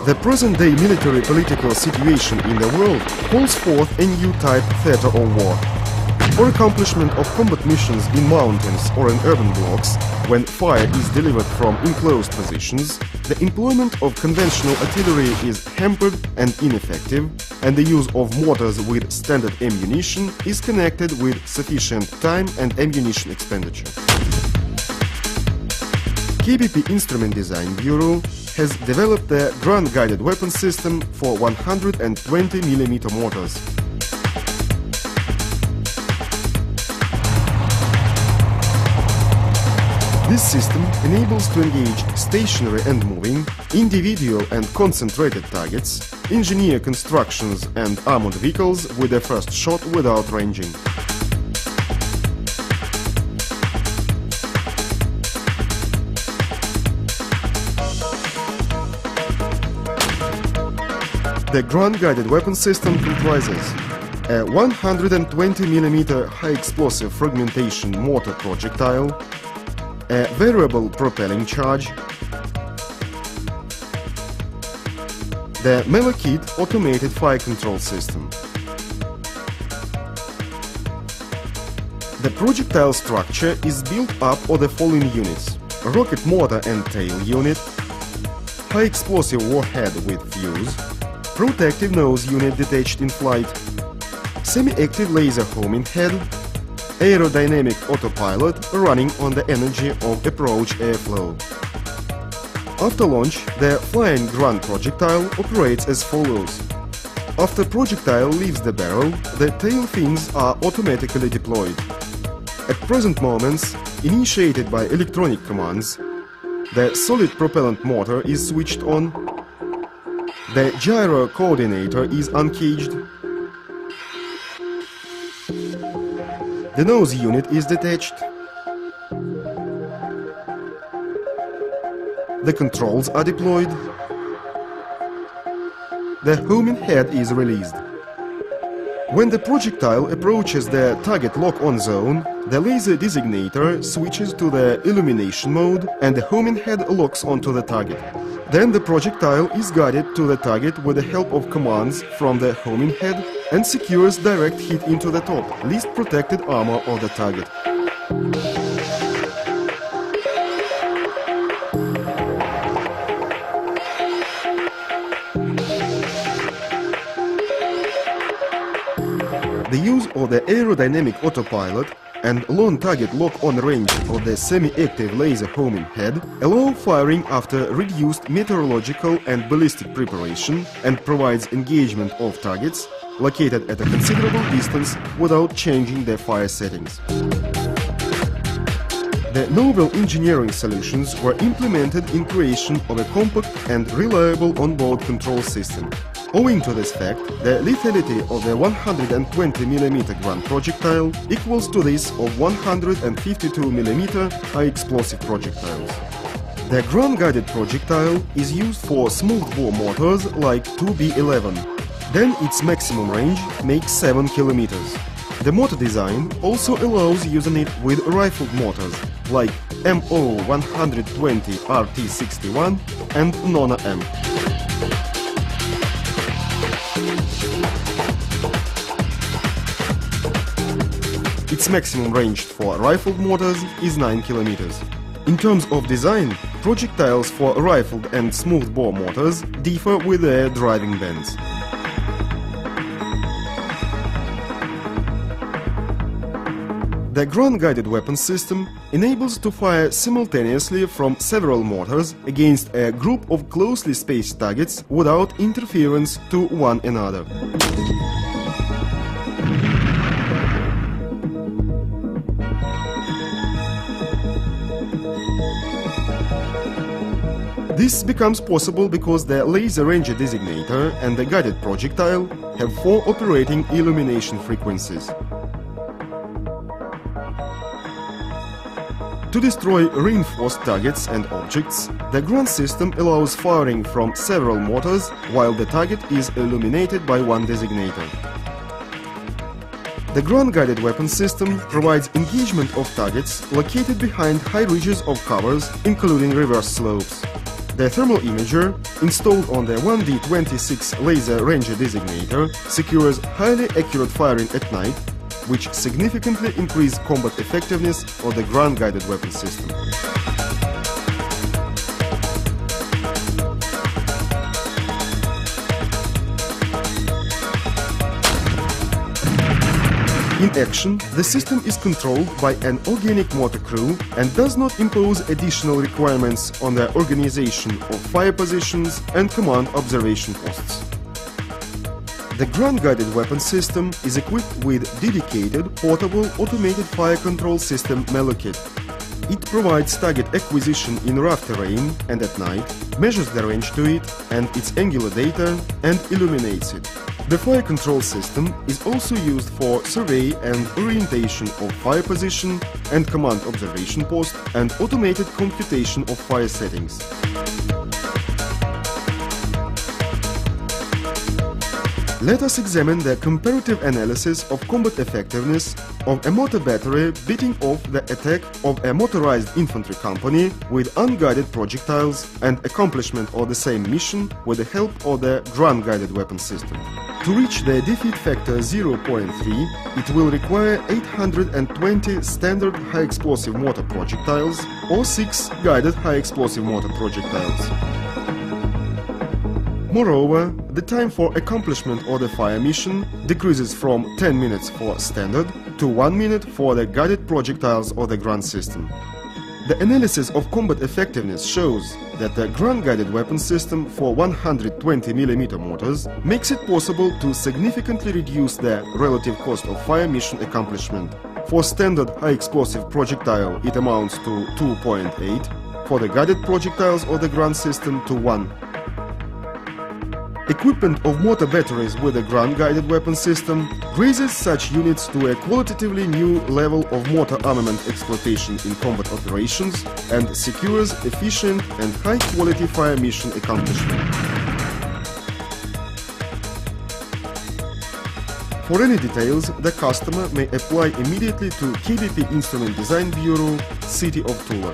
The present-day military-political situation in the world calls forth a new type theater of war. For accomplishment of combat missions in mountains or in urban blocks, when fire is delivered from enclosed positions, the employment of conventional artillery is hampered and ineffective, and the use of mortars with standard ammunition is connected with sufficient time and ammunition expenditure. KBP Instrument Design Bureau has developed the GRAN guided weapon system for 120mm mortars. This system enables to engage stationary and moving, individual and concentrated targets, engineer constructions and armored vehicles with the first shot without ranging. The GRAN guided weapon system comprises a 120mm high-explosive fragmentation mortar projectile, a variable propelling charge, the Melokit automated fire control system. The projectile structure is built up of the following units: rocket motor and tail unit, high-explosive warhead with fuse, protective nose unit detached in flight, semi-active laser homing head, aerodynamic autopilot running on the energy of approach airflow. After launch, the flying GRAN projectile operates as follows. After projectile leaves the barrel, the tail fins are automatically deployed. At present moments, initiated by electronic commands, the solid propellant motor is switched on, the gyro coordinator is uncaged, the nose unit is detached, the controls are deployed, the homing head is released. When the projectile approaches the target lock-on zone, the laser designator switches to the illumination mode and the homing head locks onto the target. Then the projectile is guided to the target with the help of commands from the homing head and secures direct hit into the top, least protected armor of the target. The use of the aerodynamic autopilot and long target lock-on range of the semi-active laser homing head allow firing after reduced meteorological and ballistic preparation and provides engagement of targets located at a considerable distance without changing their fire settings. The novel engineering solutions were implemented in creation of a compact and reliable onboard control system. Owing to this fact, the lethality of the 120mm GRAN projectile equals to this of 152mm high-explosive projectiles. The GRAN guided projectile is used for smooth-bore mortars like 2B11. Then its maximum range makes 7 km. The motor design also allows using it with rifled mortars like MO120 RT61 and Nona M. Its maximum range for rifled mortars is 9 km. In terms of design, projectiles for rifled and smooth-bore mortars differ with their driving bands. The GRAN guided weapon system enables to fire simultaneously from several mortars against a group of closely spaced targets without interference to one another. This becomes possible because the laser ranger designator and the guided projectile have 4 operating illumination frequencies. To destroy reinforced targets and objects, the GRAN system allows firing from several mortars while the target is illuminated by one designator. The GRAN guided weapon system provides engagement of targets located behind high ridges of covers, including reverse slopes. The thermal imager, installed on the 1D26 laser ranger designator, secures highly accurate firing at night, which significantly increases combat effectiveness of the GRAN guided weapon system. In action, the system is controlled by an organic motor crew and does not impose additional requirements on the organization of fire positions and command observation posts. The GRAN-guided weapon system is equipped with dedicated, portable, automated fire control system Melokit. It provides target acquisition in rough terrain and at night, measures the range to it and its angular data, and illuminates it. The fire control system is also used for survey and orientation of fire position and command observation post and automated computation of fire settings. Let us examine the comparative analysis of combat effectiveness of a mortar battery beating off the attack of a motorized infantry company with unguided projectiles and accomplishment of the same mission with the help of the GRAN-guided weapon system. To reach the defeat factor 0.3, it will require 820 standard high-explosive mortar projectiles or 6 guided high-explosive mortar projectiles. Moreover, the time for accomplishment of the fire mission decreases from 10 minutes for standard to 1 minute for the guided projectiles of the GRAN system. The analysis of combat effectiveness shows that the GRAN-guided weapon system for 120mm mortars makes it possible to significantly reduce the relative cost of fire mission accomplishment. For standard high-explosive projectile it amounts to 2.8, for the guided projectiles of the GRAN system to 1. Equipment of mortar batteries with a GRAN-guided weapon system raises such units to a qualitatively new level of mortar armament exploitation in combat operations and secures efficient and high-quality fire mission accomplishment. For any details, the customer may apply immediately to KBP Instrument Design Bureau, City of Tula.